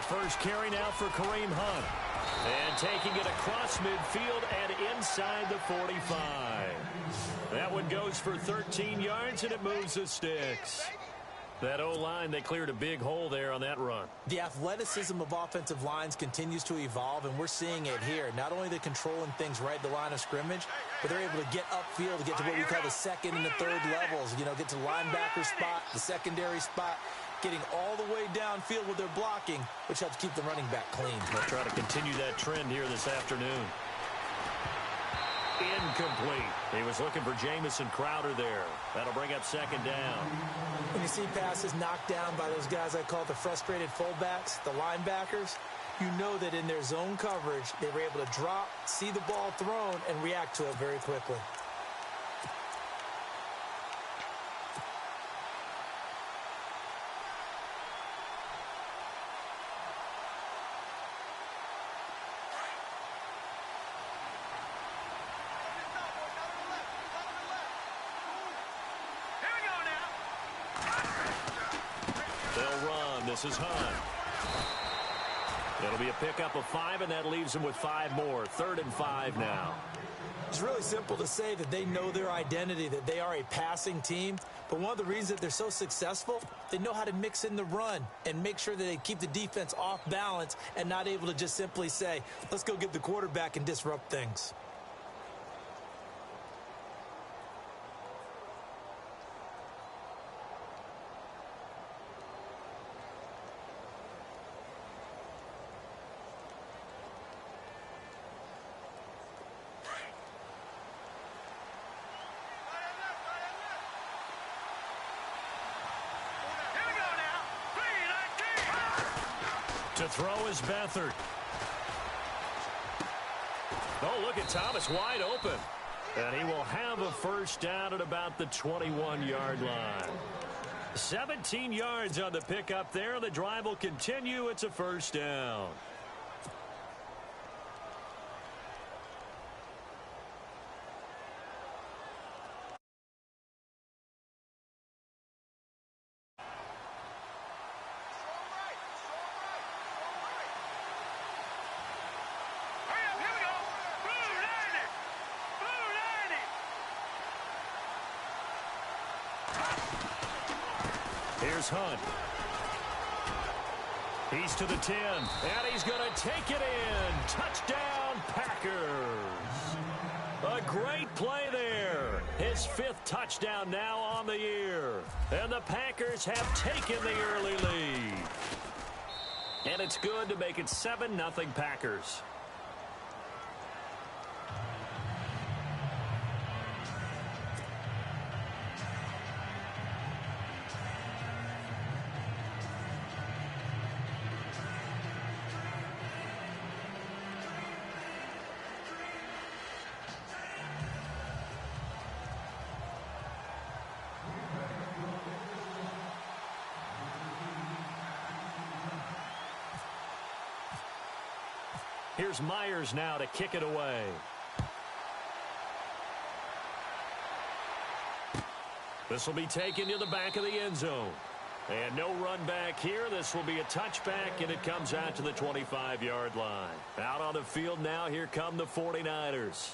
first carry now for Kareem Hunt. And taking it across midfield and inside the 45. That one goes for 13 yards, and it moves the sticks. That O-line, they cleared a big hole there on that run. The athleticism of offensive lines continues to evolve, and we're seeing it here. Not only they're controlling things right at the line of scrimmage, but they're able to get upfield to get to what we call the second and the third levels. You know, get to the linebacker spot, the secondary spot, getting all the way downfield with their blocking, which helps keep the running back clean. They'll try to continue that trend here this afternoon. Incomplete. He was looking for Jamison Crowder there. That'll bring up second down. When you see passes knocked down by those guys I call the frustrated fullbacks, the linebackers, you know that in their zone coverage, they were able to drop, see the ball thrown, and react to it very quickly. This is Hunt. It'll be a pickup of 5, and that leaves them with 5 more. 3rd and 5 now. It's really simple to say that they know their identity, that they are a passing team. But one of the reasons that they're so successful, they know how to mix in the run and make sure that they keep the defense off balance and not able to just simply say, let's go get the quarterback and disrupt things. To throw is Beathard. Oh, look at Thomas wide open. And he will have a first down at about the 21-yard line. 17 yards on the pickup there. The drive will continue. It's a first down. Here's Hunt. He's to the 10, and he's going to take it in. Touchdown, Packers. A great play there. His 5th touchdown now on the year. And the Packers have taken the early lead. And it's good to make it 7-0 Packers. Here's Myers now to kick it away. This will be taken to the back of the end zone. And no run back here. This will be a touchback, and it comes out to the 25-yard line. Out on the field now, here come the 49ers.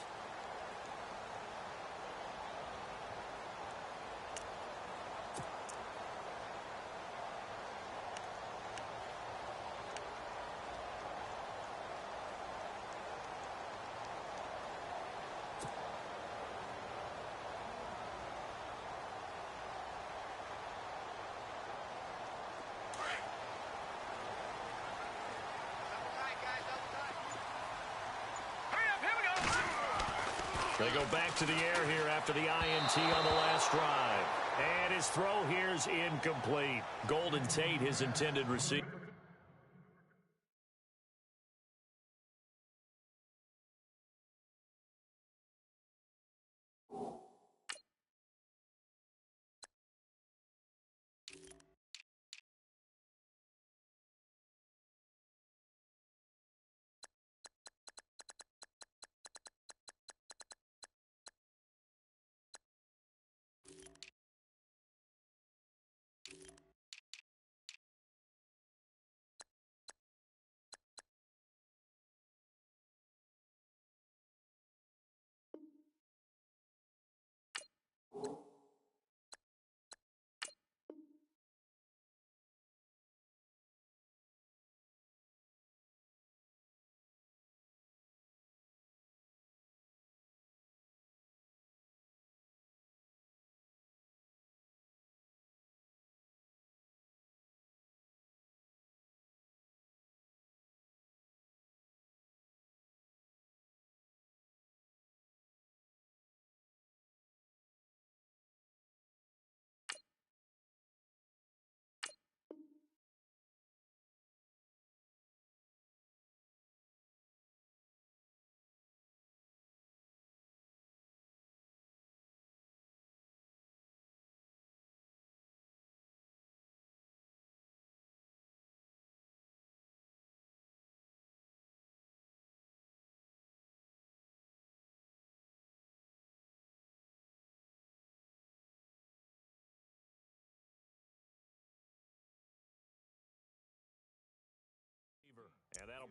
They go back to the air here after the INT on the last drive. And his throw here is incomplete. Golden Tate, his intended receiver.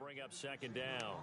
bring up second down.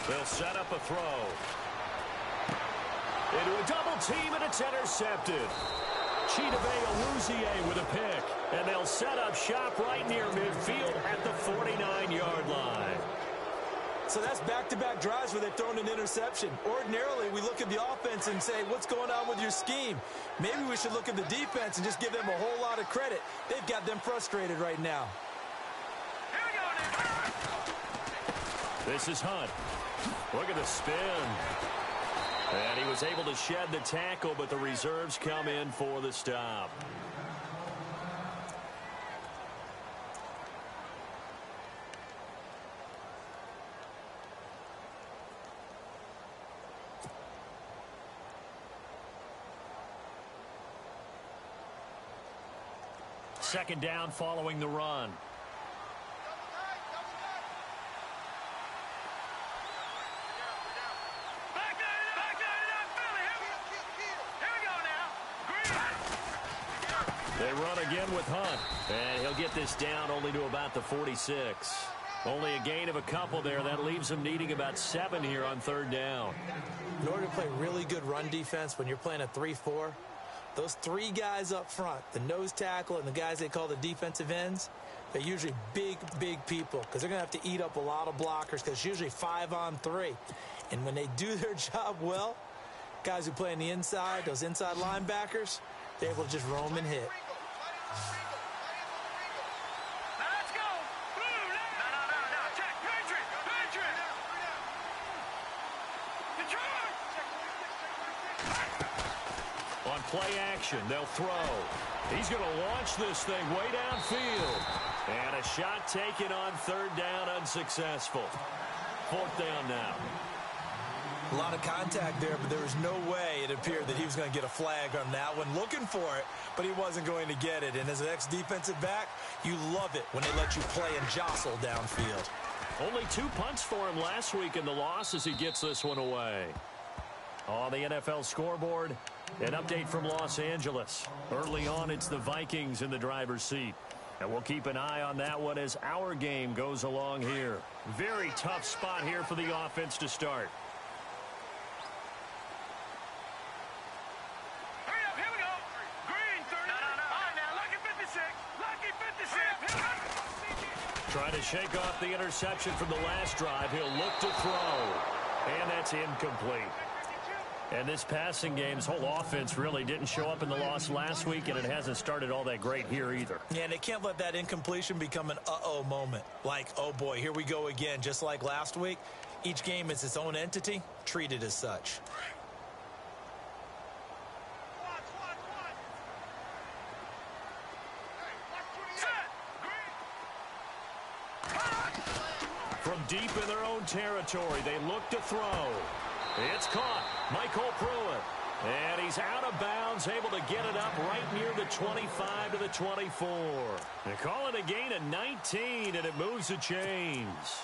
They'll set up a throw. Into a double team, and it's intercepted. Louie5105's with a pick. And they'll set up shop right near midfield at the 49-yard line. So that's back-to-back drives where they've thrown an interception. Ordinarily, we look at the offense and say, what's going on with your scheme? Maybe we should look at the defense and just give them a whole lot of credit. They've got them frustrated right now. This is Hunt. Look at the spin. And he was able to shed the tackle, but the reserves come in for the stop. Second down following the run. They run again with Hunt, and he'll get this down only to about the 46. Only a gain of a couple there. That leaves them needing about 7 here on third down. In order to play really good run defense when you're playing a 3-4, those 3 guys up front, the nose tackle and the guys they call the defensive ends, they're usually big, big people because they're going to have to eat up a lot of blockers because it's usually 5-on-3. And when they do their job well, guys who play on the inside, those inside linebackers, they're able to just roam and hit. On play action, they'll throw. He's going to launch this thing way downfield. And a shot taken on third down, unsuccessful. Fourth down now. A lot of contact there, but there was no way it appeared that he was going to get a flag on that one. Looking for it, but he wasn't going to get it. And as an ex-defensive back, you love it when they let you play and jostle downfield. Only 2 punts for him last week in the loss as he gets this one away. On the NFL scoreboard, an update from Los Angeles. Early on, it's the Vikings in the driver's seat. And we'll keep an eye on that one as our game goes along here. Very tough spot here for the offense to start. Trying to shake off the interception from the last drive. He'll look to throw. And that's incomplete. And this passing game's whole offense really didn't show up in the loss last week, and it hasn't started all that great here either. Yeah, and they can't let that incompletion become an uh-oh moment. Like, oh boy, here we go again, just like last week. Each game is its own entity, treated as such. From deep in their own territory, they look to throw. It's caught. Michael Pruitt. And he's out of bounds, able to get it up right near the 25 to the 24. They call it a gain of 19, and it moves the chains.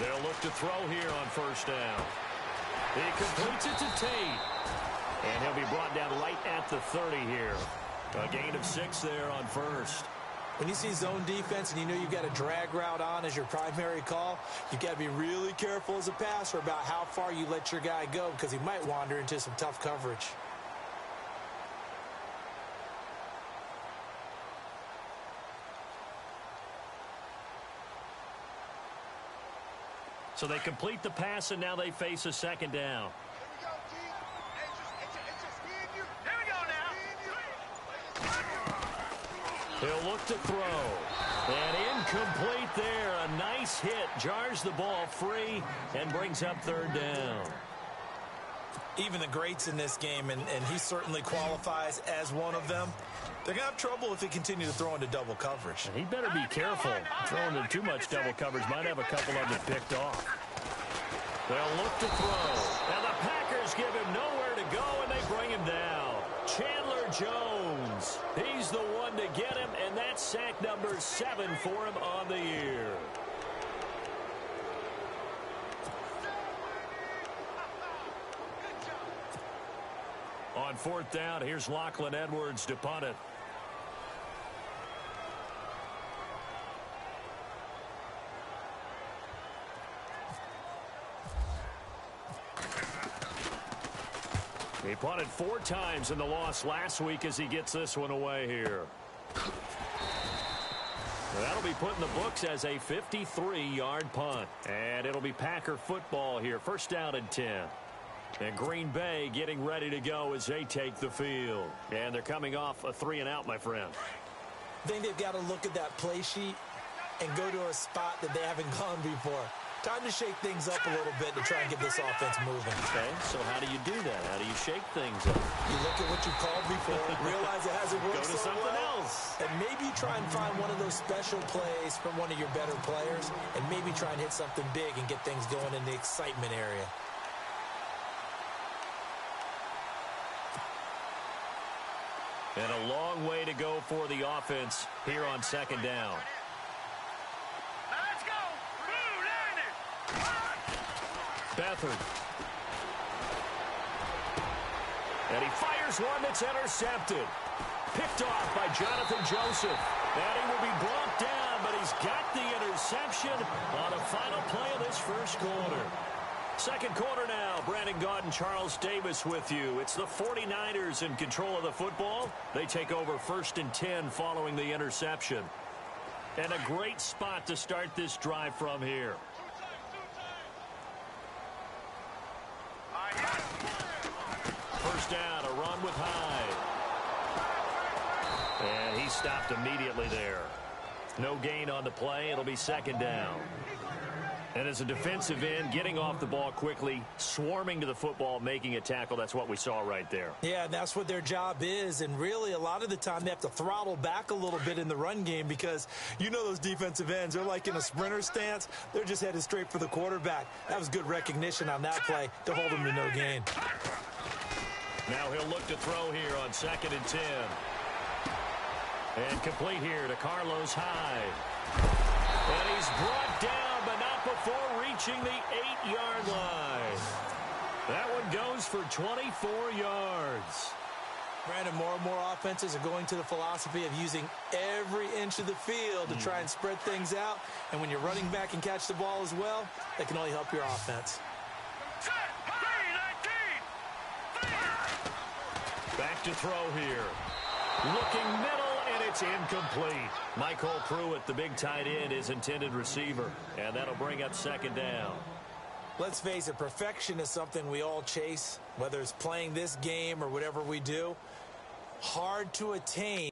They'll look to throw here on first down. He completes it to Tate. And he'll be brought down right at the 30 here. A gain of 6 there on first. When you see zone defense and you know you've got a drag route on as your primary call, you've got to be really careful as a passer about how far you let your guy go because he might wander into some tough coverage. So they complete the pass, and now they face a second down. He'll look to throw. And incomplete there. A nice hit. Jars the ball free and brings up third down. Even the greats in this game, and he certainly qualifies as one of them, they're going to have trouble if they continue to throw into double coverage. And he better be careful. Throwing into too much double coverage might have a couple of them picked off. They'll look to throw. And the Packers give him nowhere to go, and they bring him down. Chandler Jones. He's the one to get him, and that's sack number 7 for him on the year. On fourth down, here's Lachlan Edwards to punt it. He punted 4 times in the loss last week as he gets this one away here. That'll be put in the books as a 53-yard punt. And it'll be Packer football here. First down and 10. And Green Bay getting ready to go as they take the field. And they're coming off a 3-and-out, my friend. I think they've got to look at that play sheet and go to a spot that they haven't gone before. Time to shake things up a little bit to try and get this offense moving. Okay, so how do you do that? How do you shake things up? You look at what you called before, realize it hasn't worked Go to so something well, else. and maybe try and find one of those special plays from one of your better players, and maybe try and hit something big and get things going in the excitement area. And a long way to go for the offense here on second down. Let's go. Beathard. And he fires one that's intercepted. Picked off by Jonathan Joseph. And he will be brought down, but he's got the interception on the final play of this first quarter. Second quarter now. Brandon Gaudin, Charles Davis with you. It's the 49ers in control of the football. They take over first and 10 following the interception. And a great spot to start this drive from here. First down, a run with Hyde. And he stopped immediately there. No gain on the play. It'll be second down. And as a defensive end, getting off the ball quickly, swarming to the football, making a tackle, that's what we saw right there. Yeah, and that's what their job is. And really, a lot of the time, they have to throttle back a little bit in the run game because you know those defensive ends, they're like in a sprinter stance. They're just headed straight for the quarterback. That was good recognition on that play to hold them to no gain. Now he'll look to throw here on second and 10. And complete here to Carlos Hyde. And he's brought down, but not before reaching the 8-yard line. That one goes for 24 yards. Brandon, more and more offenses are going to the philosophy of using every inch of the field to try and spread things out. And when you're running back and catch the ball as well, that can only help your offense. Back to throw here. Looking middle, and it's incomplete. Michael Pruitt, the big tight end, is intended receiver. And that'll bring up second down. Let's face it, perfection is something we all chase, whether it's playing this game or whatever we do. Hard to attain.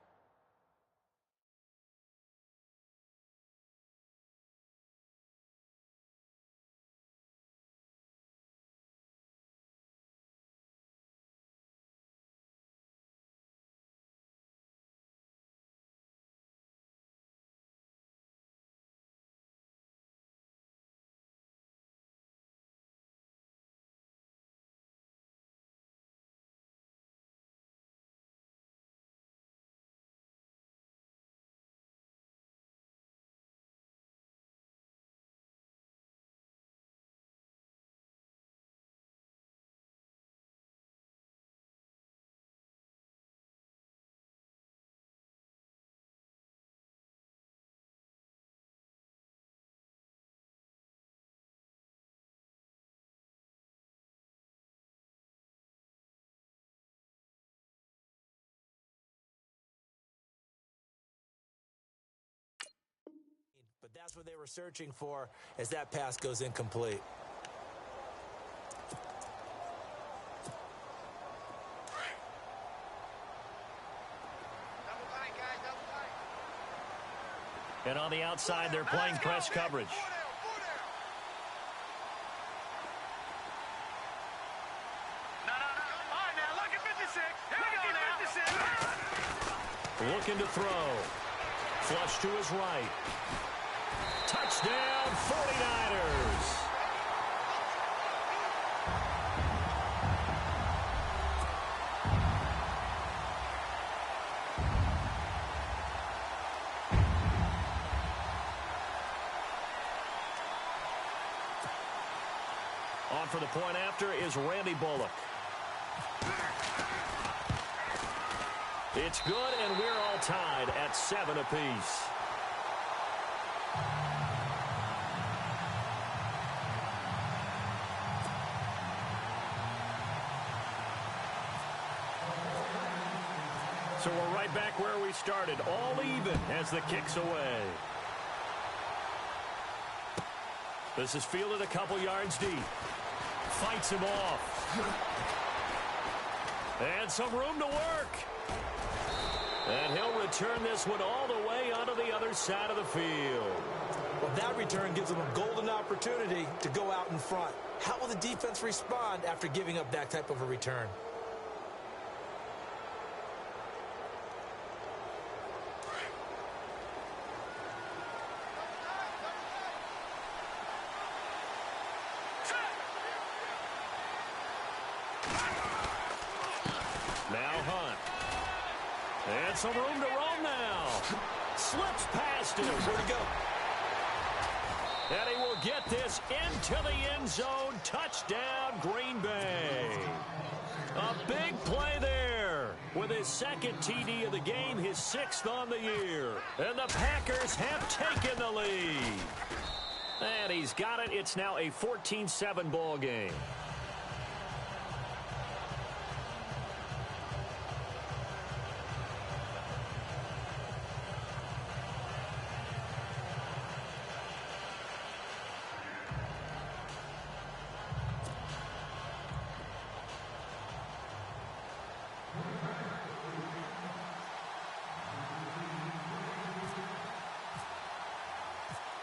But that's what they were searching for as that pass goes incomplete. Double tight, guys, double tight. And on the outside, they're playing press coverage. Looking to throw. Flush to his right. Touchdown, 49ers. On for the point after is Randy Bullock. It's good, and we're all tied at 7 apiece. So we're right back where we started, all even as the kick's away. This is fielded a couple yards deep. Fights him off. And some room to work. And he'll return this one all the way onto the other side of the field. Well, that return gives them a golden opportunity to go out in front. How will the defense respond after giving up that type of a return? And some room to roam now. Slips past him. Where'd he go? And he will get this into the end zone. Touchdown, Green Bay. A big play there. With his second TD of the game, his 6th on the year. And the Packers have taken the lead. And he's got it. It's now a 14-7 ball game.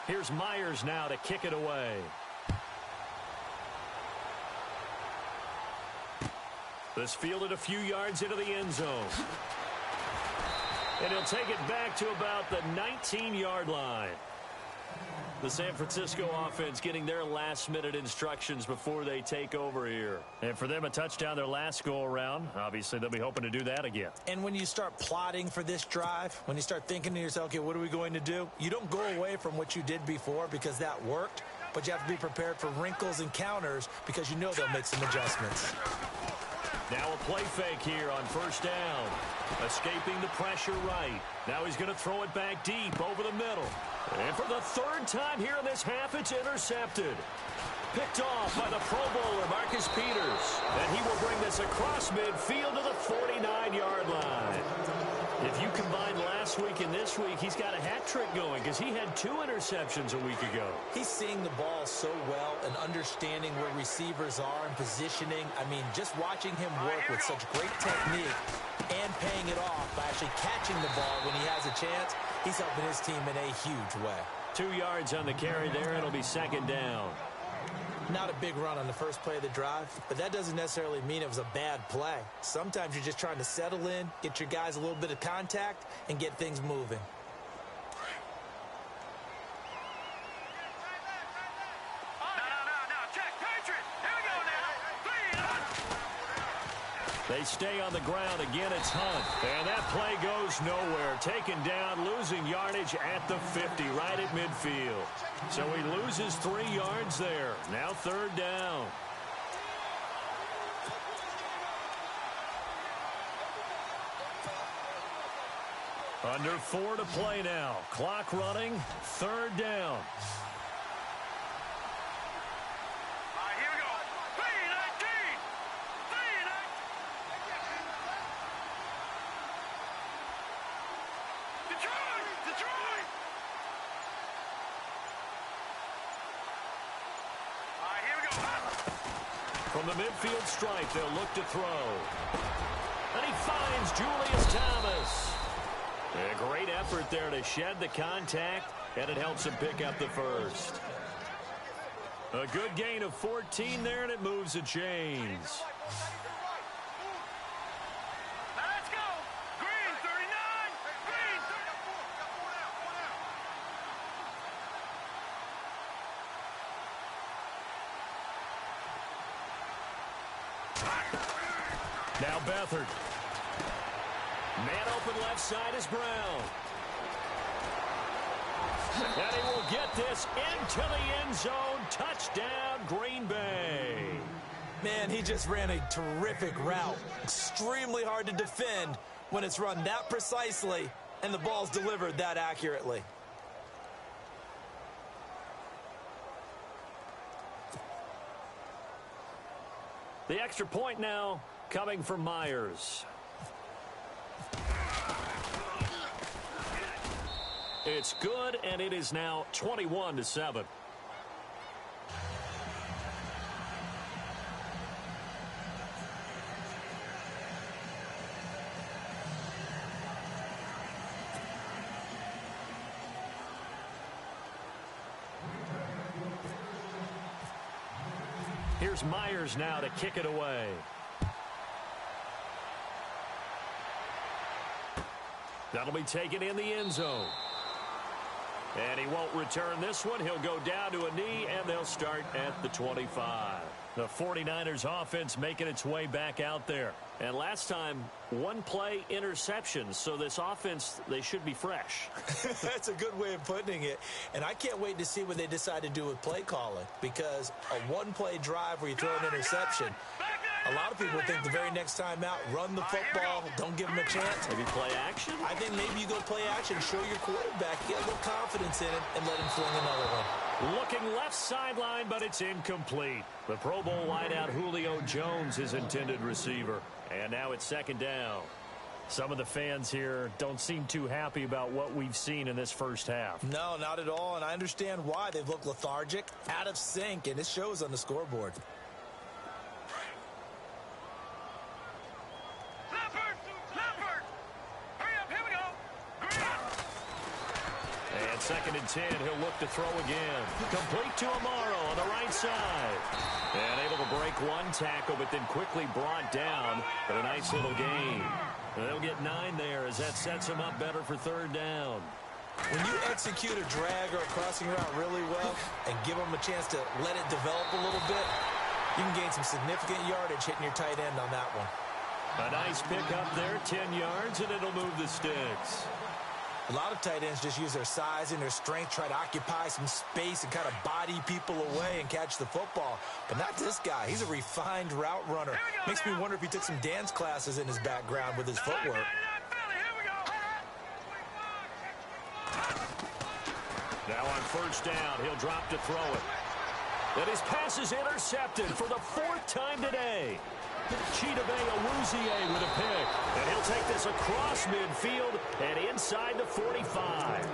Here's Myers now to kick it away. This fielded a few yards into the end zone. And he'll take it back to about the 19-yard line. The San Francisco offense getting their last-minute instructions before they take over here. And for them, a touchdown their last go-around. Obviously, they'll be hoping to do that again. And when you start plotting for this drive, when you start thinking to yourself, okay, what are we going to do? You don't go away from what you did before because that worked, but you have to be prepared for wrinkles and counters because you know they'll make some adjustments. Now a play fake here on first down. Escaping the pressure right. Now he's going to throw it back deep over the middle. And for the 3rd time here in this half, it's intercepted. Picked off by the Pro Bowler, Marcus Peters. And he will bring this across midfield to the 49-yard line. If you combine last week and this week, he's got a hat trick going because he had 2 interceptions a week ago. He's seeing the ball so well and understanding where receivers are and positioning. I mean, just watching him work with such great technique and paying it off by actually catching the ball when he has a chance, he's helping his team in a huge way. 2 yards on the carry there. It'll be 2nd down. Not a big run on the first play of the drive, but that doesn't necessarily mean it was a bad play. Sometimes you're just trying to settle in, get your guys a little bit of contact, and get things moving. They stay on the ground. Again, it's Hunt. And that play goes nowhere. Taken down, losing yardage at the 50, right at midfield. So he loses 3 yards there. Now 3rd down. Under 4 to play now. Clock running. 3rd down. From the midfield stripe, they'll look to throw. And he finds Julius Thomas. A great effort there to shed the contact, and it helps him pick up the first. A good gain of 14 there, and it moves the chains. Let's go. Green 39. Green 39. Now Beathard. Man open left side is Brown. And he will get this into the end zone. Touchdown, Green Bay. Man, he just ran a terrific route. Extremely hard to defend when it's run that precisely and the ball's delivered that accurately. The extra point now coming from Myers. It's good, and it is now 21-7. Here's Myers now to kick it away. That'll be taken in the end zone. And he won't return this one. He'll go down to a knee, and they'll start at the 25. The 49ers offense making its way back out there. And last time, one play interception. So this offense, they should be fresh. That's a good way of putting it. And I can't wait to see what they decide to do with play calling. Because a one-play drive where you throw an interception, a lot of people think the very next time out, run the football, don't give them a chance. Maybe play action? I think maybe you go play action, show your quarterback, get a little confidence in him, and let him fling another one. Looking left sideline, but it's incomplete. The Pro Bowl wideout Julio Jones, his intended receiver. And now it's second down. Some of the fans here don't seem too happy about what we've seen in this first half. No, not at all, and I understand why. They've looked lethargic, out of sync, and it shows on the scoreboard. Second and 10, he'll look to throw again. Complete to Amaro on the right side. And able to break one tackle, but then quickly brought down. But a nice little gain. And they'll get 9 there as that sets him up better for third down. When you execute a drag or a crossing route really well and give them a chance to let it develop a little bit, you can gain some significant yardage hitting your tight end on that one. A nice pick up there, 10 yards, and it'll move the sticks. A lot of tight ends just use their size and their strength, try to occupy some space and kind of body people away and catch the football. But not this guy. He's a refined route runner. Makes me wonder if he took some dance classes in his background with his footwork. Now on first down, he'll drop to throw it. And his pass is intercepted for the 4th time today. Chidobe Awuzie with a pick. And he'll take this across midfield and inside the 45.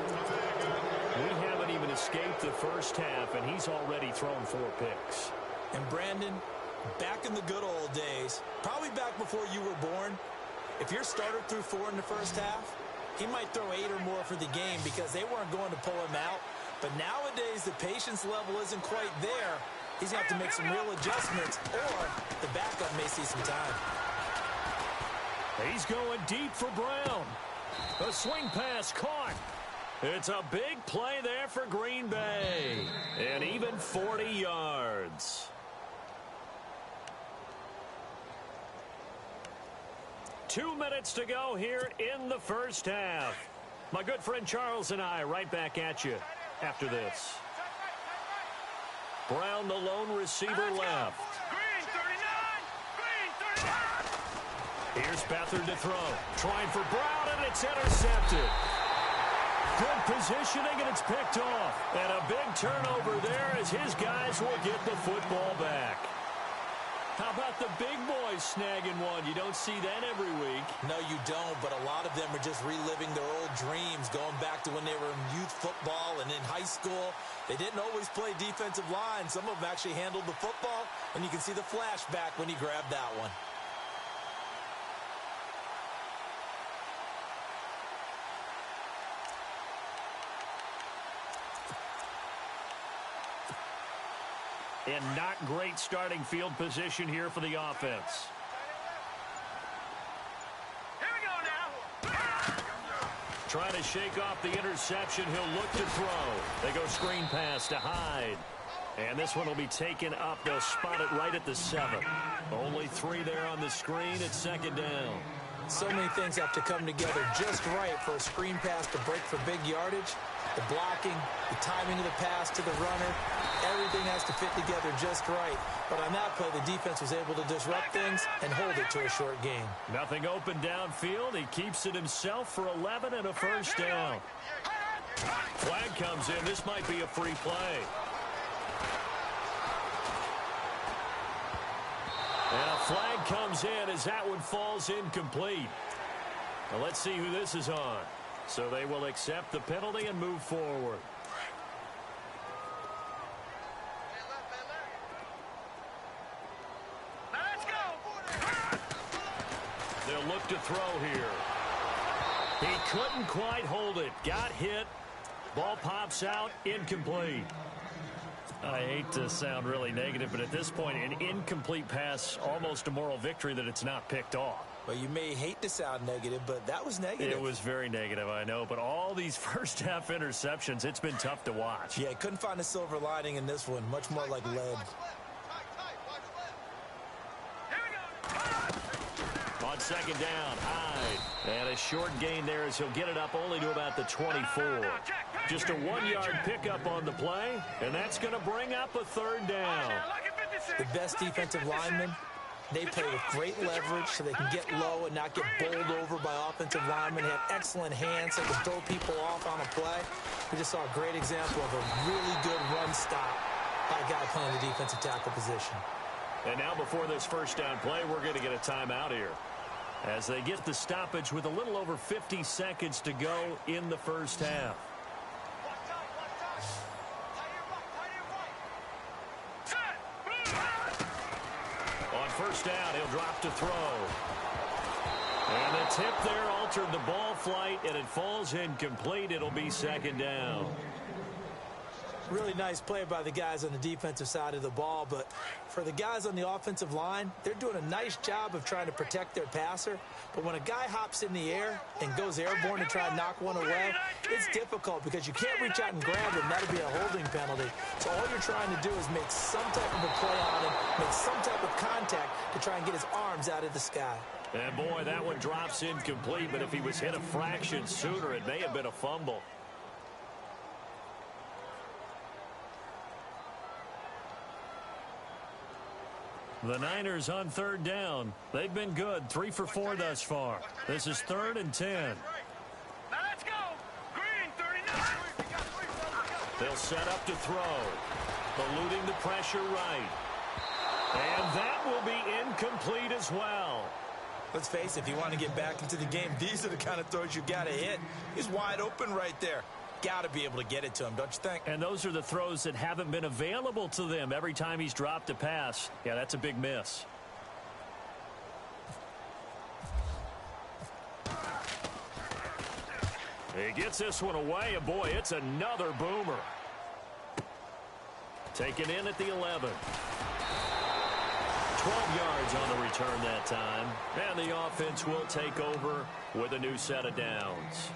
We haven't even escaped the first half, and he's already thrown 4 picks. And Brandon, back in the good old days, probably back before you were born, if your starter threw 4 in the first half, he might throw 8 or more for the game because they weren't going to pull him out. But nowadays, the patience level isn't quite there. He's going to have to make some real adjustments, or the backup may see some time. He's going deep for Brown. A swing pass caught. It's a big play there for Green Bay. And even 40 yards. Two minutes to go here in the first half. My good friend Charles and I right back at you after this. Brown, the lone receiver left. Green 39. Green 39. Here's Beathard to throw. Trying for Brown, and it's intercepted. Good positioning, and it's picked off. And a big turnover there as his guys will get the football back. How about the big boys snagging one? You don't see that every week. No, you don't, but a lot of them are just reliving their old dreams, going back to when they were in youth football and in high school. They didn't always play defensive line. Some of them actually handled the football, and you can see the flashback when he grabbed that one. And not great starting field position here for the offense. Here we go now. Trying to shake off the interception. He'll look to throw. They go screen pass to Hyde. And this one will be taken up. They'll spot it right at the 7. Only 3 there on the screen. It's second down. So many things have to come together just right for a screen pass to break for big yardage. The blocking, the timing of the pass to the runner, everything has to fit together just right. But on that play, the defense was able to disrupt things and hold it to a short gain. Nothing open downfield. He keeps it himself for 11 and a first down. Flag comes in. This might be a free play. And a flag comes in as that one falls incomplete. Now let's see who this is on. So they will accept the penalty and move forward. Let's go. They'll look to throw here. He couldn't quite hold it. Got hit. Ball pops out. Incomplete. I hate to sound really negative, but at this point, an incomplete pass, almost a moral victory that it's not picked off. Well, you may hate to sound negative, but that was negative. It was very negative, I know, but all these first-half interceptions, it's been tough to watch. Yeah, couldn't find a silver lining in this one. Much more like lead. On second down, Hyde. And a short gain there as he'll get it up only to about the 24. Just a 1-yard pickup on the play, and that's going to bring up a third down. The best defensive linemen, they play with great leverage so they can get low and not get bowled over by offensive linemen. They have excellent hands so they can throw people off on a play. We just saw a great example of a really good run stop by a guy playing the defensive tackle position. And now before this first down play, we're going to get a timeout here as they get the stoppage with a little over 50 seconds to go in the first half. On first down, he'll drop to throw. And the tip there altered the ball flight, and it falls incomplete. It'll be second down. Really nice play by the guys on the defensive side of the ball, but for the guys on the offensive line, they're doing a nice job of trying to protect their passer. But when a guy hops in the air and goes airborne to try and knock one away, it's difficult because you can't reach out and grab him. That'll be a holding penalty. So all you're trying to do is make some type of a play on him, make some type of contact to try and get his arms out of the sky. And boy, that one drops incomplete, but if he was hit a fraction sooner, it may have been a fumble. The Niners on third down. They've been good, 3 for 4 thus far. This is 3rd and 10. Now let's go. Green 39. They'll set up to throw. Eluding the pressure right. And that will be incomplete as well. Let's face it, if you want to get back into the game, these are the kind of throws you got to hit. He's wide open right there. Got to be able to get it to him, don't you think? And those are the throws that haven't been available to them every time he's dropped a pass. Yeah, that's a big miss. He gets this one away, and boy, it's another boomer. Taken in at the 11. 12 yards on the return that time. And the offense will take over with a new set of downs.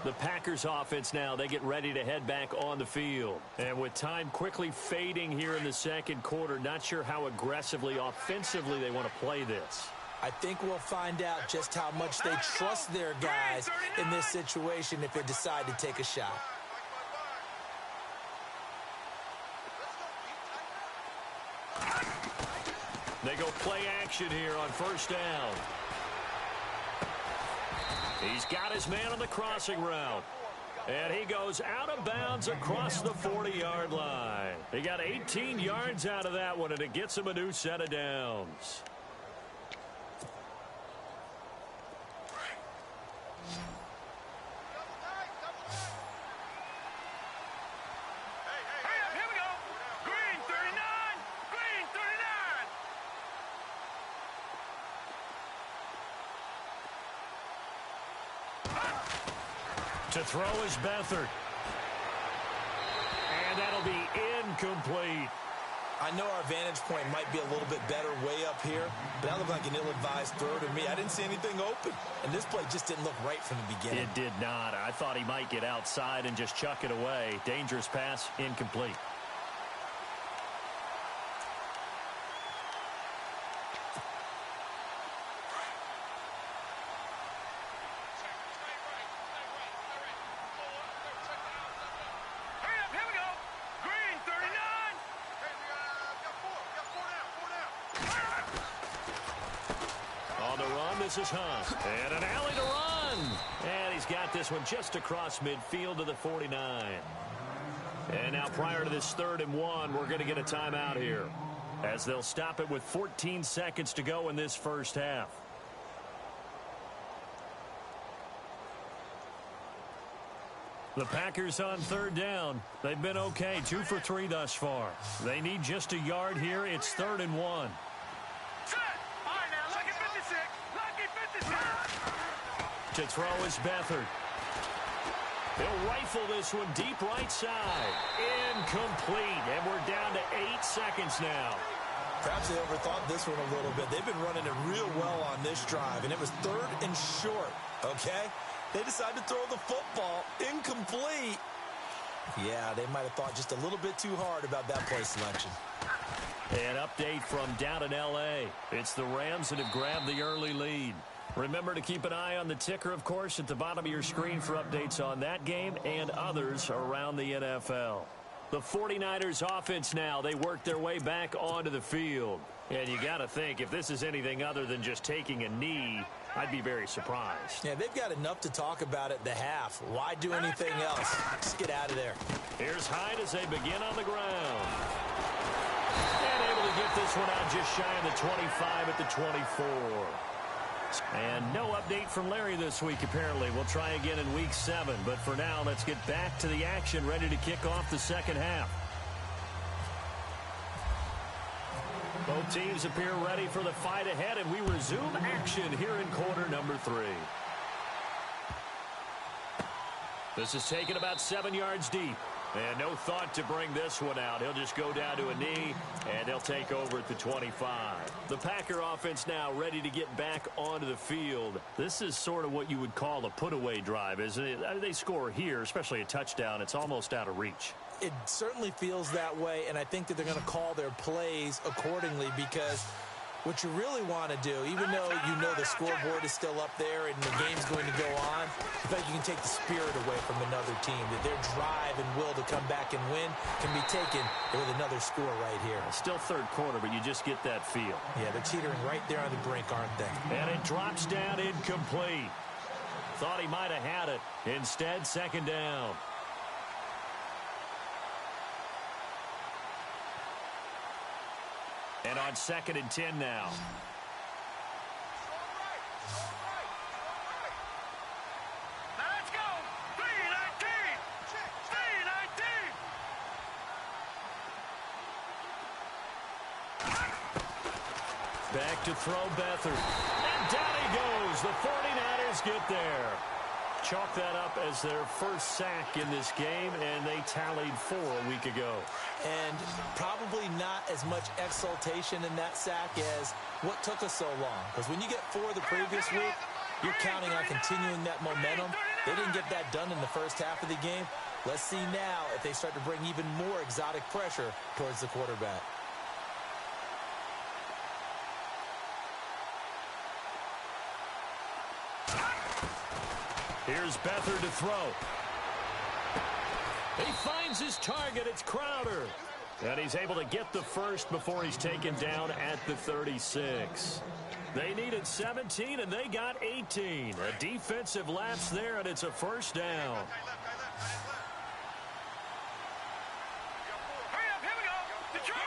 The Packers offense now, they get ready to head back on the field. And with time quickly fading here in the second quarter, not sure how aggressively, offensively they want to play this. I think we'll find out just how much they trust their guys in this situation if they decide to take a shot. They go play action here on first down. He's got his man on the crossing route. And he goes out of bounds across the 40-yard line. He got 18 yards out of that one, and it gets him a new set of downs. Here we go. Green 39. Green 39. To throw is Beathard. And that'll be incomplete. I know our vantage point might be a little bit better way up here, but that looked like an ill-advised throw to me. I didn't see anything open, and this play just didn't look right from the beginning. It did not. I thought he might get outside and just chuck it away. Dangerous pass, incomplete. This is Hunt, and an alley to run. And he's got this one just across midfield to the 49. And now prior to this 3rd and 1, we're going to get a timeout here, as they'll stop it with 14 seconds to go in this first half. The Packers on 3rd down. They've been okay, 2 for 3 thus far. They need just a yard here. It's 3rd and 1. To throw is Beathard. He'll rifle this one deep right side. Incomplete. And we're down to 8 seconds now. Perhaps they overthought this one a little bit. They've been running it real well on this drive, and it was 3rd and short, okay? They decided to throw the football. Incomplete. Yeah, they might have thought just a little bit too hard about that play selection. An update from down in L.A. It's the Rams that have grabbed the early lead. Remember to keep an eye on the ticker, of course, at the bottom of your screen for updates on that game and others around the NFL. The 49ers offense now, they work their way back onto the field. And you got to think, if this is anything other than just taking a knee, I'd be very surprised. Yeah, they've got enough to talk about at the half. Why do anything else? Just get out of there. Here's Hyde as they begin on the ground. And able to get this one out just shy of the 25 at the 24. And no update from Larry this week, apparently. We'll try again in Week 7. But for now, let's get back to the action, ready to kick off the second half. Both teams appear ready for the fight ahead, and we resume action here in quarter number 3. This is taken about 7 yards deep. And no thought to bring this one out. He'll just go down to a knee, and they'll take over at the 25. The Packer offense now ready to get back onto the field. This is sort of what you would call a put-away drive, isn't it? They score here, especially a touchdown. It's almost out of reach. It certainly feels that way, and I think that they're going to call their plays accordingly, because what you really want to do, even though you know the scoreboard is still up there and the game's going to go on, I feel like you can take the spirit away from another team. That their drive and will to come back and win can be taken with another score right here. Still 3rd quarter, but you just get that feel. Yeah, they're teetering right there on the brink, aren't they? And it drops down incomplete. Thought he might have had it. Instead, 2nd down. And on 2nd and 10 now. Let's go. 3-19. 3-19. Back to throw Beathard. And down he goes. The 49ers get there. Chalk that up as their first sack in this game, and they tallied 4 a week ago. And probably not as much exultation in that sack as what took us so long. Because when you get 4 the previous week, you're counting on continuing that momentum. They didn't get that done in the first half of the game. Let's see now if they start to bring even more exotic pressure towards the quarterback. Here's Beathard to throw. He finds his target. It's Crowder. And he's able to get the first before he's taken down at the 36. They needed 17, and they got 18. A defensive lapse there, and it's a first down. Hurry up, here we go. Detroit.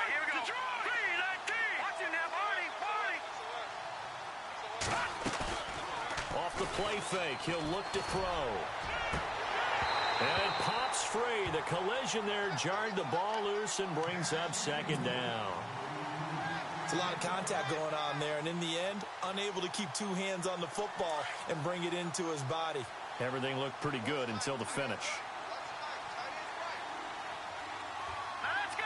Here we go. Detroit. 3-19. Watch it now, Barney. Off the play fake, he'll look to throw. And it pops free. The collision there jarred the ball loose and brings up 2nd down. It's a lot of contact going on there, and in the end, unable to keep 2 hands on the football and bring it into his body. Everything looked pretty good until the finish. Let's go.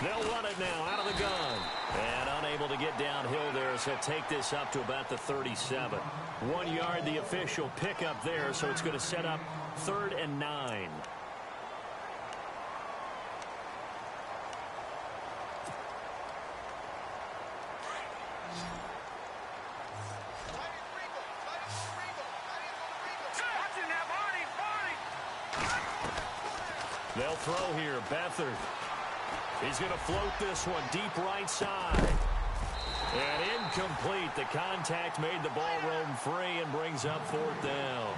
They'll run it now out of the gun. And unable to get downhill there, so take this up to about the 37. 1 yard, the official pickup there, so it's going to set up 3rd and 9. They'll throw here. Beathard. He's going to float this one deep right side. And incomplete. The contact made the ball roam free and brings up 4th down.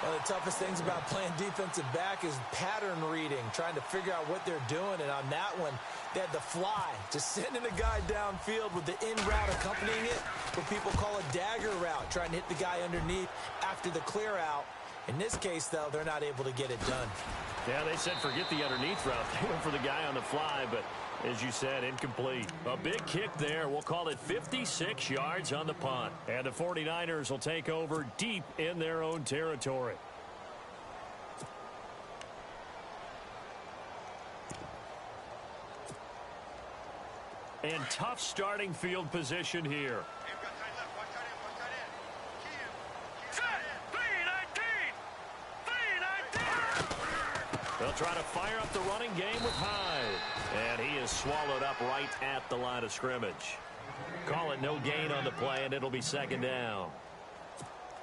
One of the toughest things about playing defensive back is pattern reading, trying to figure out what they're doing. And on that one, they had the fly, just sending a guy downfield with the in route accompanying it, what people call a dagger route, trying to hit the guy underneath after the clear out. In this case, though, they're not able to get it done. Yeah, they said forget the underneath route. They went for the guy on the fly, but as you said, incomplete. A big kick there. We'll call it 56 yards on the punt. And the 49ers will take over deep in their own territory. And tough starting field position here. They'll try to fire up the running game with Hyde. And he is swallowed up right at the line of scrimmage. Call it no gain on the play, and it'll be 2nd down.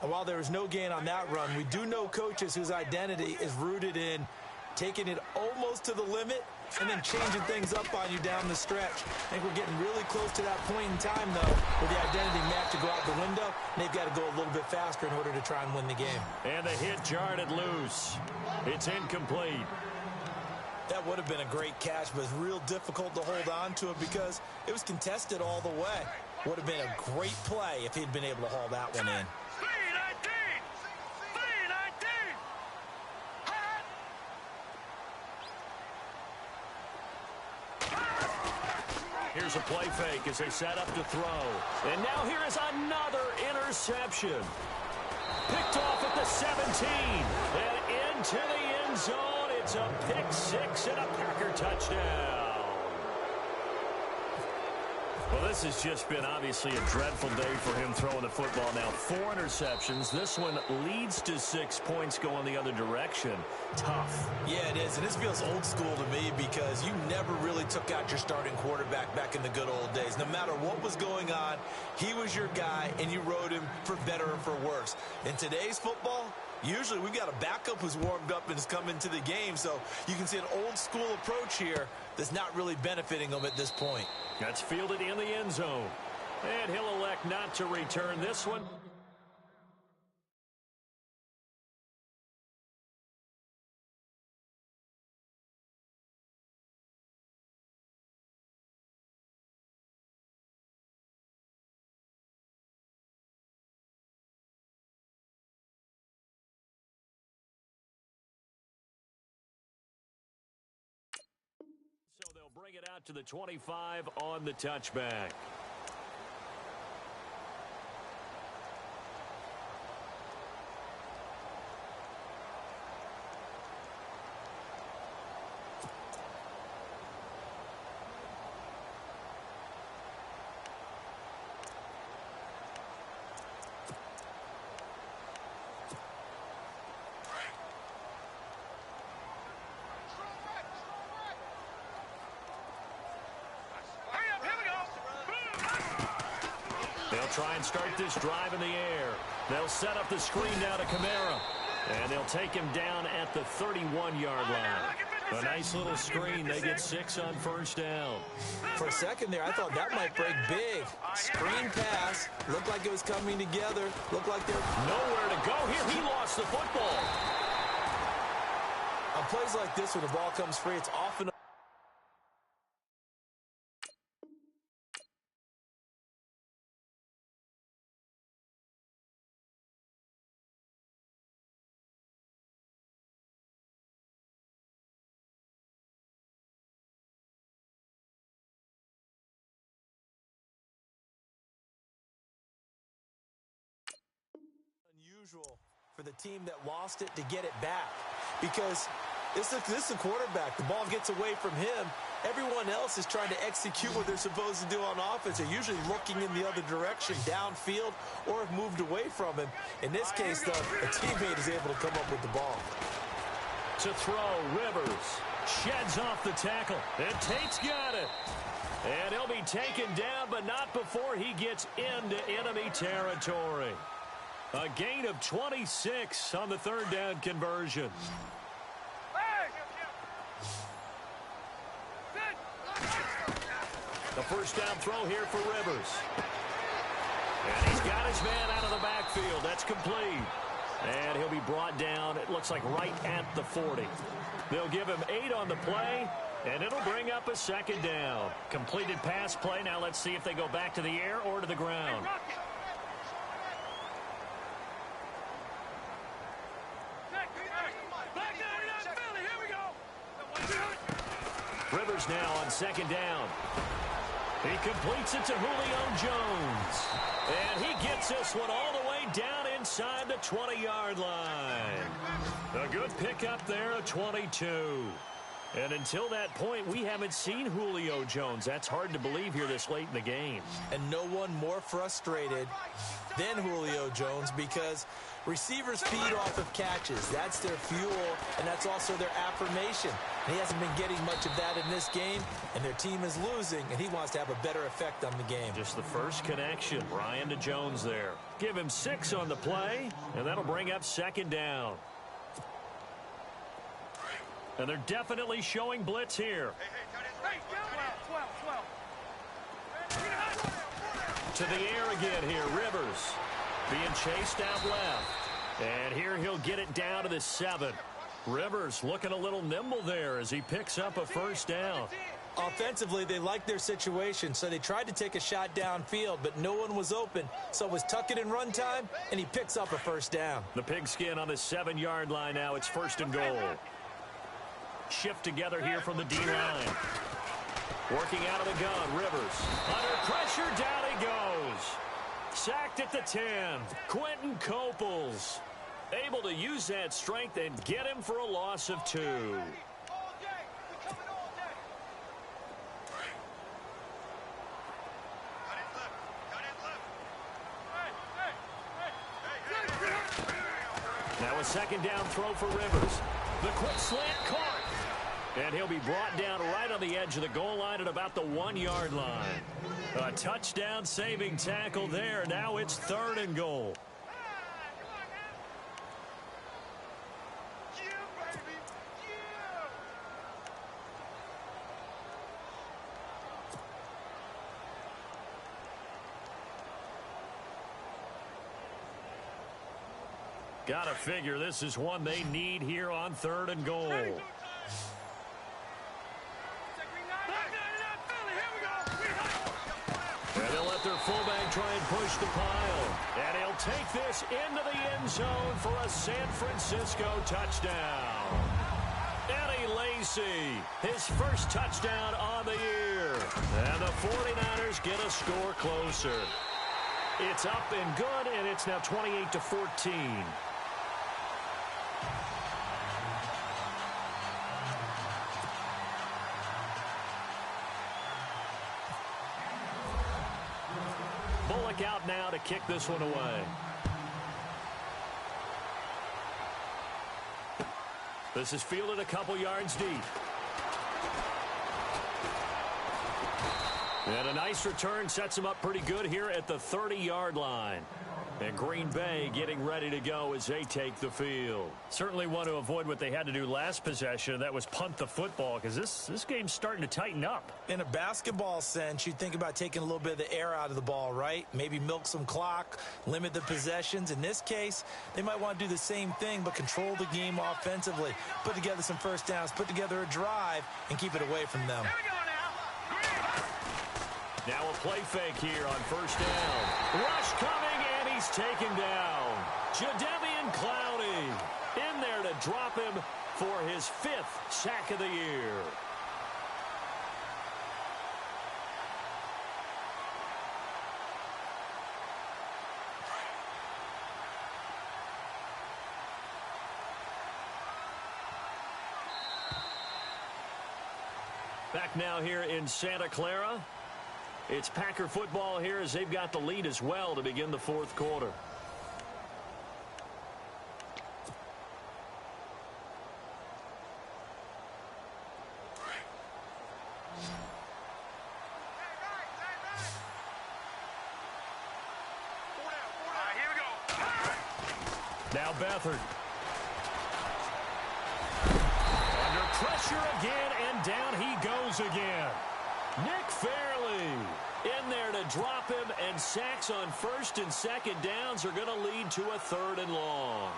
And while there was no gain on that run, we do know coaches whose identity is rooted in taking it almost to the limit and then changing things up on you down the stretch. I think we're getting really close to that point in time, though, where the identity match to go out the window, and they've got to go a little bit faster in order to try and win the game. And the hit jarred it loose. It's incomplete. That would have been a great catch, but it's real difficult to hold on to it because it was contested all the way. Would have been a great play if he'd been able to haul that one in. Here's a play fake as they set up to throw. And now here is another interception. Picked off at the 17. And into the end zone. It's a pick six and a Packer touchdown. Well, this has just been obviously a dreadful day for him throwing the football. Now 4 interceptions. This one leads to 6 points going the other direction. Tough. Yeah, it is. And this feels old school to me because you never really took out your starting quarterback back in the good old days. No matter what was going on, he was your guy, and you rode him for better or for worse. In today's football, usually we've got a backup who's warmed up and has come into the game. So you can see an old school approach here that's not really benefiting them at this point. That's fielded in the end zone. And he'll elect not to return this one. So they'll bring it out to the 25 on the touchback. They'll try and start this drive in the air. They'll set up the screen now to Kamara. And they'll take him down at the 31-yard line. A nice little screen. They get 6 on first down. For a second there, I thought that might break big. Screen pass. Looked like it was coming together. Looked like they're nowhere to go here. He lost the football. On plays like this, when the ball comes free, it's often unusual for the team that lost it to get it back, because This is a quarterback. The ball gets away from him. Everyone else is trying to execute what they're supposed to do on offense. They're usually looking in the other direction, downfield, or have moved away from him. In this case, though, a teammate is able to come up with the ball. To throw, Rivers sheds off the tackle, and Tate's got it. And he'll be taken down, but not before he gets into enemy territory. A gain of 26 on the third down conversion. The first down throw here for Rivers. And he's got his man out of the backfield. That's complete. And he'll be brought down, it looks like, right at the 40. They'll give him 8 on the play, and it'll bring up a second down. Completed pass play. Now let's see if they go back to the air or to the ground. Rivers now on second down. He completes it to Julio Jones. And he gets this one all the way down inside the 20-yard line. A good pickup there, a 22. And until that point, we haven't seen Julio Jones. That's hard to believe here this late in the game. And no one more frustrated than Julio Jones because receivers feed off of catches. That's their fuel, and that's also their affirmation. And he hasn't been getting much of that in this game, and their team is losing, and he wants to have a better effect on the game. Just the first connection, Ryan to Jones there. Give him 6 on the play, and that'll bring up second down. And they're definitely showing blitz here. To the air again here, Rivers being chased out left. And here he'll get it down to the 7. Rivers looking a little nimble there as he picks up a first down. Offensively, they liked their situation, so they tried to take a shot downfield, but no one was open. So it was tuck it in run time, and he picks up a first down. The pigskin on the 7-yard line now. It's first and goal. Shift together here from the D-line. Working out of the gun, Rivers. Under pressure, down he goes. Sacked at the 10. Quentin Coples able to use that strength and get him for a loss of 2. Now a second down throw for Rivers. The quick slant caught. And he'll be brought down right on the edge of the goal line at about the 1-yard line. A touchdown saving tackle there. Now it's third and goal. Gotta figure this is one they need here on third and goal. And they'll let their fullback try and push the pile. And he'll take this into the end zone for a San Francisco touchdown. Eddie Lacy, his first touchdown on the year. And the 49ers get a score closer. It's up and good, and it's now 28-14. Bullock out now to kick this one away. This is fielded a couple yards deep. And a nice return sets him up pretty good here at the 30-yard line. And Green Bay getting ready to go as they take the field. Certainly want to avoid what they had to do last possession. That was punt the football, because this game's starting to tighten up. In a basketball sense, you think about taking a little bit of the air out of the ball, right? Maybe milk some clock, limit the possessions. In this case, they might want to do the same thing, but control the game offensively. Put together some first downs, put together a drive, and keep it away from them. Now a play fake here on first down. Rush coming, and he's taken down. Jadeveon Clowney in there to drop him for his 5th sack of the year. Back now here in Santa Clara. It's Packer football here as they've got the lead as well to begin the fourth quarter. Now Beathard. Under pressure again, and down he goes again. Nick Fairley in there to drop him, and sacks on first and second downs are going to lead to a third and long.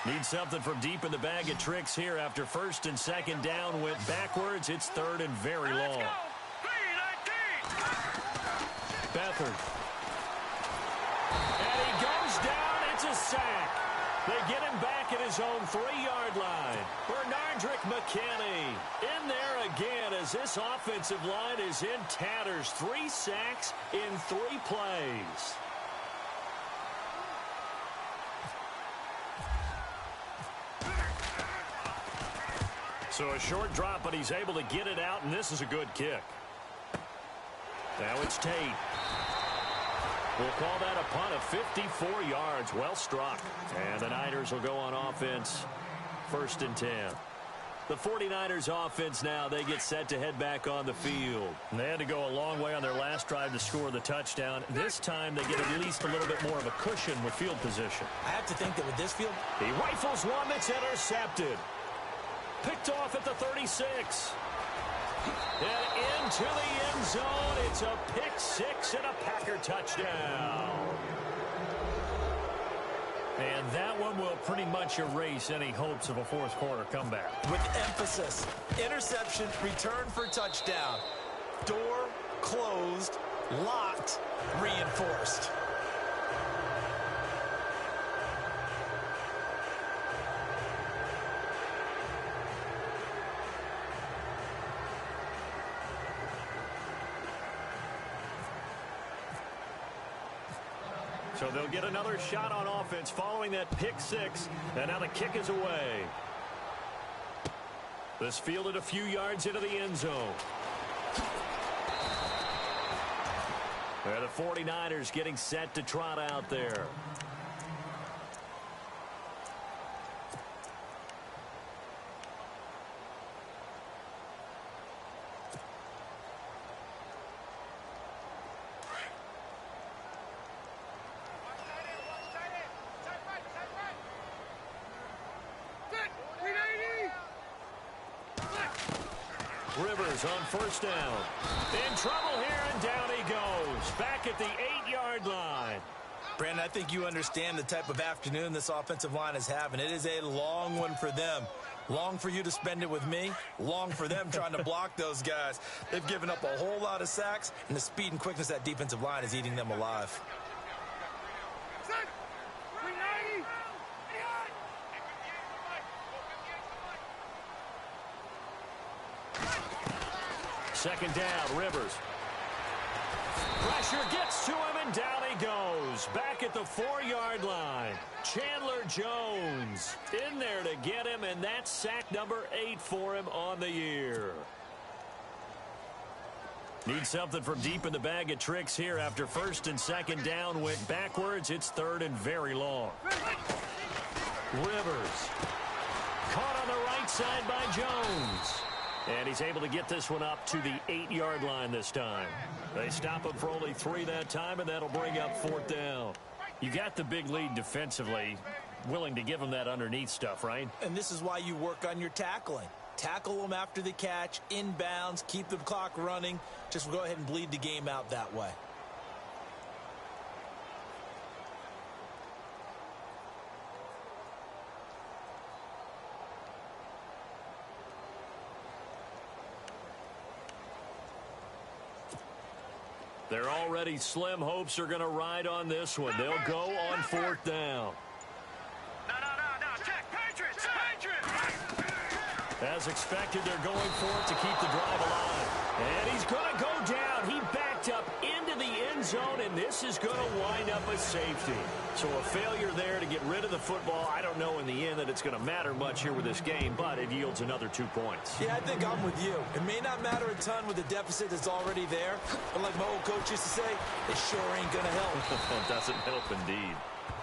Need something from deep in the bag of tricks here after first and second down went backwards. It's third and very long. Beathard. And he goes down. It's a sack. They get him back at his own 3-yard line. Bernardrick McKinney in there again as this offensive line is in tatters. 3 sacks in 3 plays. So a short drop, but he's able to get it out, and this is a good kick. Now it's Tate. We'll call that a punt of 54 yards. Well struck. And the Niners will go on offense. First and 10. The 49ers offense now, they get set to head back on the field. And they had to go a long way on their last drive to score the touchdown. This time they get at least a little bit more of a cushion with field position. I have to think that with this field, he rifles one that's intercepted. Picked off at the 36. And into the end zone. It's a pick 6 and a Packer touchdown. And that one will pretty much erase any hopes of a fourth quarter comeback. With emphasis. Interception, return for touchdown. Door closed, locked, reinforced. So they'll get another shot on offense following that pick 6. And now the kick is away. This fielded a few yards into the end zone. They're the 49ers getting set to trot out there. Rivers on first down. In trouble here, and down he goes. Back at the 8-yard line. Brandon, I think you understand the type of afternoon this offensive line is having. It is a long one for them. Long for you to spend it with me. Long for them trying to block those guys. They've given up a whole lot of sacks, and the speed and quickness of that defensive line is eating them alive. Second down, Rivers. Pressure gets to him, and down he goes. Back at the 4-yard line. Chandler Jones in there to get him, and that's sack number 8 for him on the year. Need something from deep in the bag of tricks here after first and second down went backwards. It's third and very long. Rivers caught on the right side by Jones. And he's able to get this one up to the 8-yard line this time. They stop him for only 3 that time, and that'll bring up fourth down. You got the big lead defensively, willing to give him that underneath stuff, right? And this is why you work on your tackling. Tackle them after the catch, inbounds, keep the clock running. Just go ahead and bleed the game out that way. They're already slim hopes are going to ride on this one. They'll go on fourth down. No. Check. Patriots. As expected, they're going for it to keep the drive alive. And he's going to go down. He backed up into the end end zone, and this is going to wind up a safety. So a failure there to get rid of the football. I don't know in the end that it's going to matter much here with this game, but it yields another 2 points. Yeah, I think I'm with you. It may not matter a ton with the deficit that's already there, but like my old coach used to say, it sure ain't going to help. It doesn't help indeed.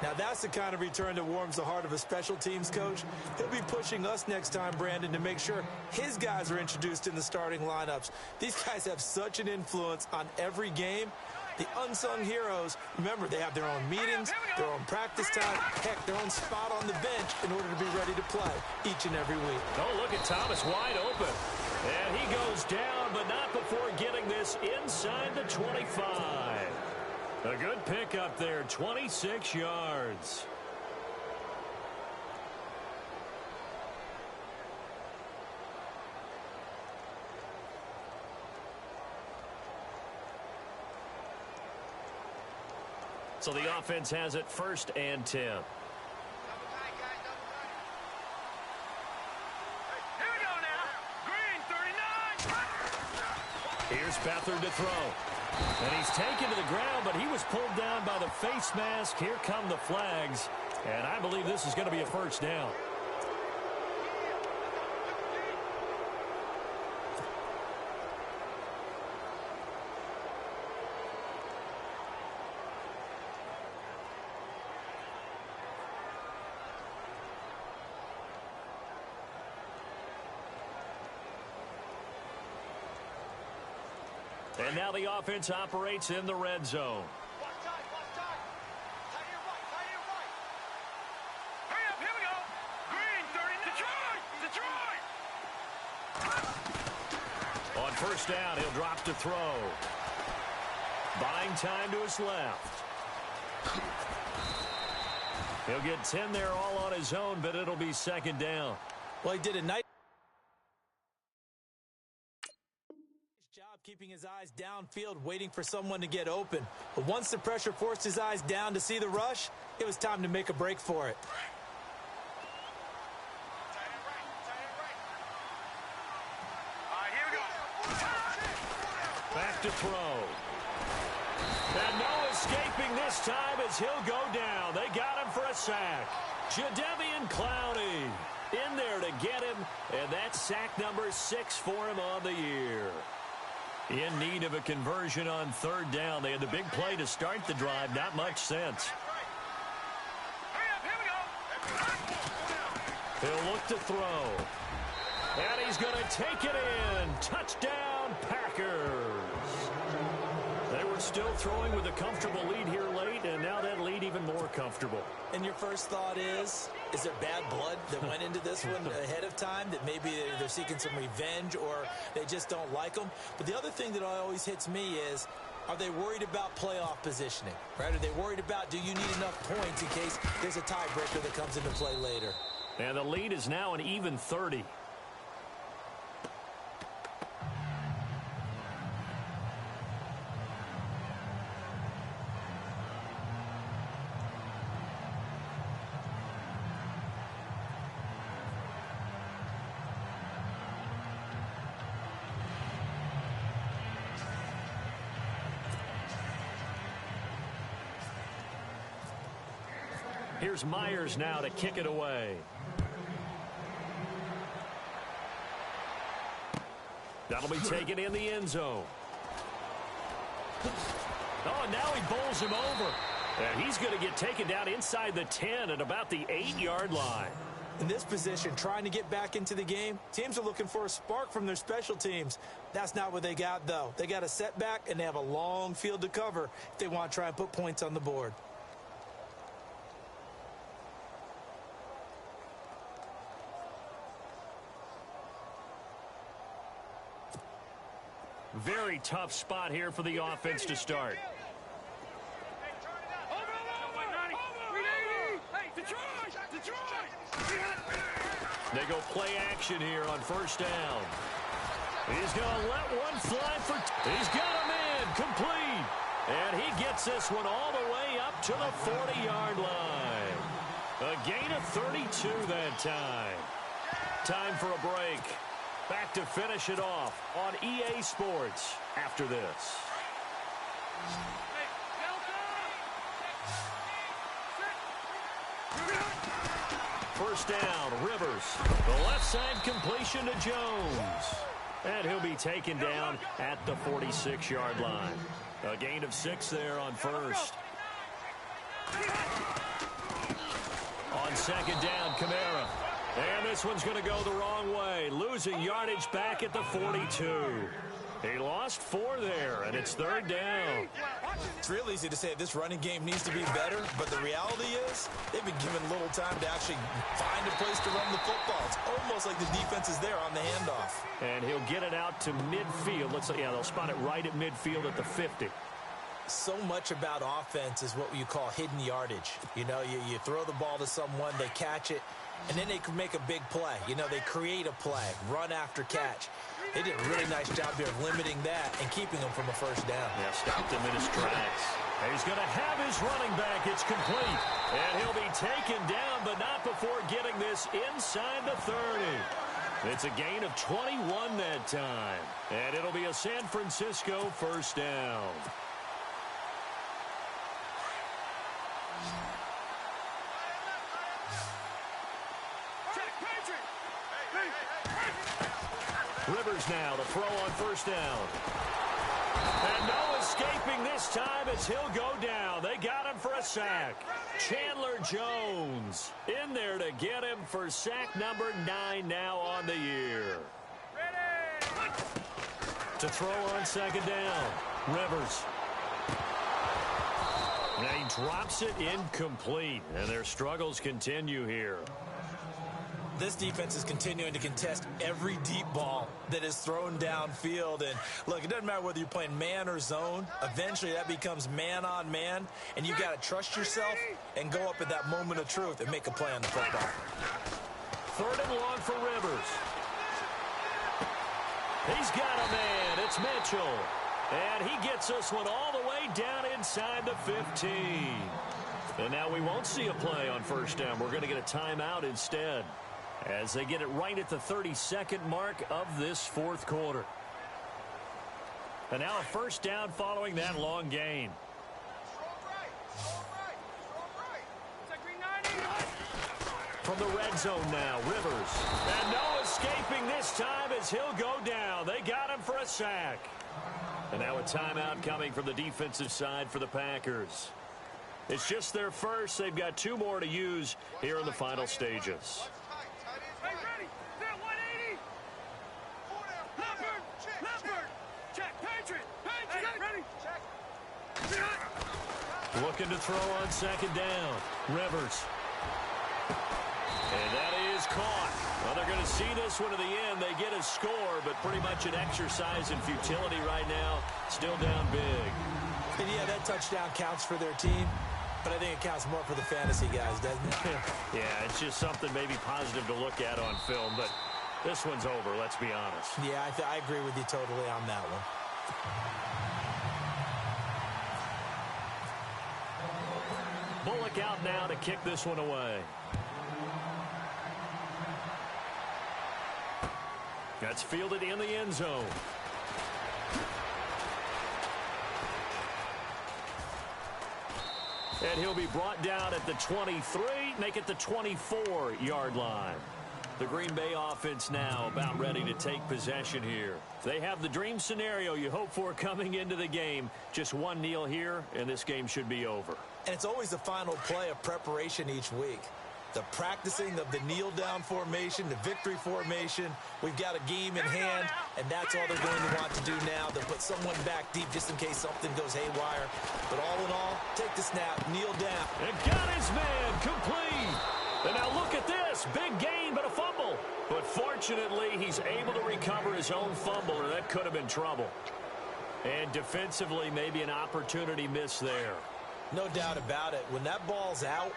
Now, that's the kind of return that warms the heart of a special teams coach. He'll be pushing us next time, Brandon, to make sure his guys are introduced in the starting lineups. These guys have such an influence on every game. The unsung heroes, remember, they have their own meetings, their own practice time, heck, their own spot on the bench in order to be ready to play each and every week. Oh, look at Thomas wide open. And he goes down, but not before getting this inside the 25. A good pickup there, 26 yards. So the offense has it 1st and 10. Here we go now. Green 39. Here's Beathard to throw. And he's taken to the ground, but he was pulled down by the face mask. Here come the flags. And I believe this is going to be a 1st down. And now the offense operates in the red zone. Watch time, watch time. Tight end right, tight end right. Hurry up, here we go. Green 39. Detroit! On 1st down, he'll drop to throw. Buying time to his left. He'll get 10 there all on his own, but it'll be 2nd down. Well, he did a nice job keeping his eyes downfield, waiting for someone to get open. But once the pressure forced his eyes down to see the rush, it was time to make a break for it. Tight end right, tight end right. All right, here we go. Back to throw. And no escaping this time as he'll go down. They got him for a sack. Jadeveon Clowney in there to get him, and that's sack number 6 for him on the year. In need of a conversion on 3rd down. They had the big play to start the drive. Not much sense. Hurry up, here we go. He'll look to throw. And he's going to take it in. Touchdown, Packers. They were still throwing with a comfortable lead here late, and now that lead even more comfortable. And your first thought is there bad blood that went into this one ahead of time, that maybe they're seeking some revenge or they just don't like them? But the other thing that always hits me is, are they worried about playoff positioning, right? Are they worried about, do you need enough points in case there's a tiebreaker that comes into play later? And the lead is now an even 30. Here's Myers now to kick it away. That'll be taken in the end zone. Oh, and now he bowls him over. And he's going to get taken down inside the 10 at about the 8-yard line. In this position, trying to get back into the game, teams are looking for a spark from their special teams. That's not what they got, though. They got a setback, and they have a long field to cover if they want to try and put points on the board. Very tough spot here for the offense to start. They go play action here on 1st down. He's going to let one fly for... He's got him in, complete. And he gets this one all the way up to the 40-yard line. A gain of 32 that time. Time for a break. Back to finish it off on EA Sports after this. Hey, First down, Rivers. The left side completion to Jones. And he'll be taken down at the 46-yard line. A gain of 6 there on first. On second down, Kamara. And this one's going to go the wrong way. Losing yardage back at the 42. He lost 4 there, and it's third down. It's real easy to say this running game needs to be better, but the reality is they've been given little time to actually find a place to run the football. It's almost like the defense is there on the handoff. And he'll get it out to midfield. They'll spot it right at midfield at the 50. So much about offense is what you call hidden yardage. You know, you throw the ball to someone, they catch it, and then they can make a big play. You know, they create a play, run after catch. They did a really nice job here of limiting that and keeping him from a first down. Yeah, stopped him in his tracks. And he's going to have his running back. It's complete. And he'll be taken down, but not before getting this inside the 30. It's a gain of 21 that time. And it'll be a San Francisco first down. Rivers now to throw on first down. And no escaping this time as he'll go down. They got him for a sack. Chandler Jones in there to get him for sack number 9 now on the year. To throw on second down, Rivers. And he drops it incomplete, and their struggles continue here. This defense is continuing to contest every deep ball that is thrown downfield. And, look, it doesn't matter whether you're playing man or zone. Eventually, that becomes man-on-man, and you've got to trust yourself and go up at that moment of truth and make a play on the football. Third and long for Rivers. He's got a man. It's Mitchell. And he gets this one all the way down inside the 15. And now we won't see a play on first down. We're going to get a timeout instead, as they get it right at the 32nd mark of this fourth quarter. And now a first down following that long gain. From the red zone now, Rivers. And no escaping this time as he'll go down. They got him for a sack. And now a timeout coming from the defensive side for the Packers. It's just their first. They've got 2 more to use here in the final stages. Looking to throw on second down. Rivers. And that is caught. Well, they're going to see this one to the end. They get a score, but pretty much an exercise in futility right now. Still down big. And yeah, that touchdown counts for their team, but I think it counts more for the fantasy guys, doesn't it? Yeah, it's just something maybe positive to look at on film, but this one's over, let's be honest. Yeah, I agree with you totally on that one. Bullock out now to kick this one away. That's fielded in the end zone. And he'll be brought down at the 23, make it the 24-yard line. The Green Bay offense now about ready to take possession here. They have the dream scenario you hope for coming into the game. Just one kneel here, and this game should be over. And it's always the final play of preparation each week. The practicing of the kneel-down formation, the victory formation. We've got a game in hand, and that's all they're going to want to do now. They'll put someone back deep just in case something goes haywire. But all in all, take the snap, kneel down. And got his man complete. And now look at this. Big gain, but a fumble. But fortunately, he's able to recover his own fumble, or that could have been trouble. And defensively, maybe an opportunity miss there. No doubt about it. When that ball's out,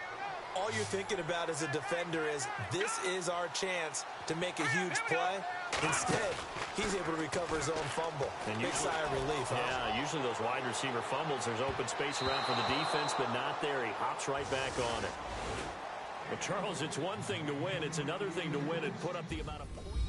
all you're thinking about as a defender is, this is our chance to make a huge play. Instead, he's able to recover his own fumble. And big sigh of relief, huh? Yeah, usually those wide receiver fumbles, there's open space around for the defense, but not there. He hops right back on it. But, Charles, it's one thing to win. It's another thing to win and put up the amount of points.